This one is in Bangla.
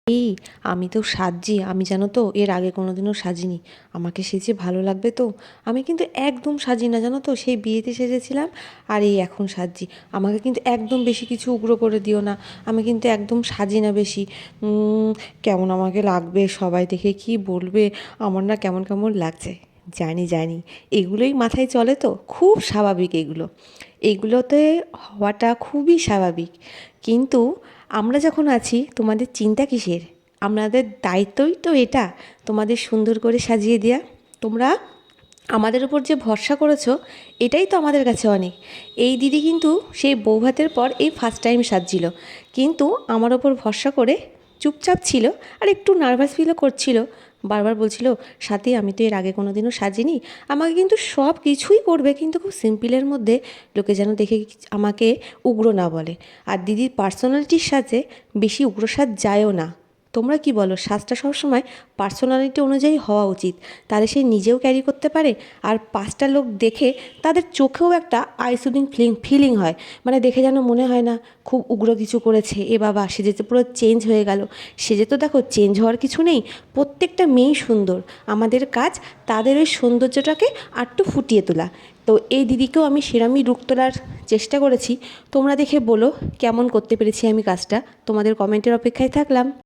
এই আমি তো সাজছি, আমি জানো তো এর আগে কোনোদিনও সাজিনি। আমাকে সেজে ভালো লাগবে তো? আমি কিন্তু একদম সাজি না, জানো তো, সেই বিয়েতে সেজেছিলাম আর এই এখন সাজছি। আমাকে কিন্তু একদম বেশি কিছু উগ্র করে দিও না, আমি কিন্তু একদম সাজি না বেশি। কেমন আমাকে লাগবে, সবাই দেখে কি বলবে, আমার না কেমন কেমন লাগছে। জানি জানি, এগুলোই মাথায় চলে তো, খুব স্বাভাবিক এগুলো, এগুলোতে হওয়াটা খুবই স্বাভাবিক। কিন্তু আমরা যখন আছি, তোমাদের চিন্তা কিসের? আমাদের দায়িত্বই তো এটা, তোমাদের সুন্দর করে সাজিয়ে দেওয়া। তোমরা আমাদের উপর যে ভরসা করেছো, এটাই তো আমাদের কাছে অনেক। এই দিদি কিন্তু সেই বৌভাতের পর এই ফার্স্ট টাইম সাজছিল, কিন্তু আমার ওপর ভরসা করে চুপচাপ ছিল, আর একটু নার্ভাস ফিলও করছিল। বারবার বলছিল, সাথী আমি তো এর আগে কোনো দিনও সাজিনি। আমাকে কিন্তু সব কিছুই করবে, কিন্তু খুব সিম্পলের মধ্যে, লোকে যেন দেখে আমাকে উগ্র না বলে। আর দিদির পার্সোনালিটির সাথে বেশি উগ্র সাজ যায়ও না। তোমরা কি বলো? সাজটা সবসময় পার্সোনালিটি অনুযায়ী হওয়া উচিত, তাহলে সে নিজেও ক্যারি করতে পারে, আর পাঁচটা লোক দেখে তাদের চোখেও একটা আইসুদিং ফিলিং হয়। মানে দেখে যেন মনে হয় না খুব উগ্র কিছু করেছে, এ বাবা সেজে তো পুরো চেঞ্জ হয়ে গেল। সেজে তো দেখো চেঞ্জ হওয়ার কিছু নেই, প্রত্যেকটা মেয়েই সুন্দর। আমাদের কাজ তাদের ওই সৌন্দর্যটাকে আরটু ফুটিয়ে তোলা। তো এই দিদিকেও আমি সেরমই রূপ তোলার চেষ্টা করেছি। তোমরা দেখে বলো কেমন করতে পেরেছি আমি কাজটা। তোমাদের কমেন্টের অপেক্ষায় থাকলাম।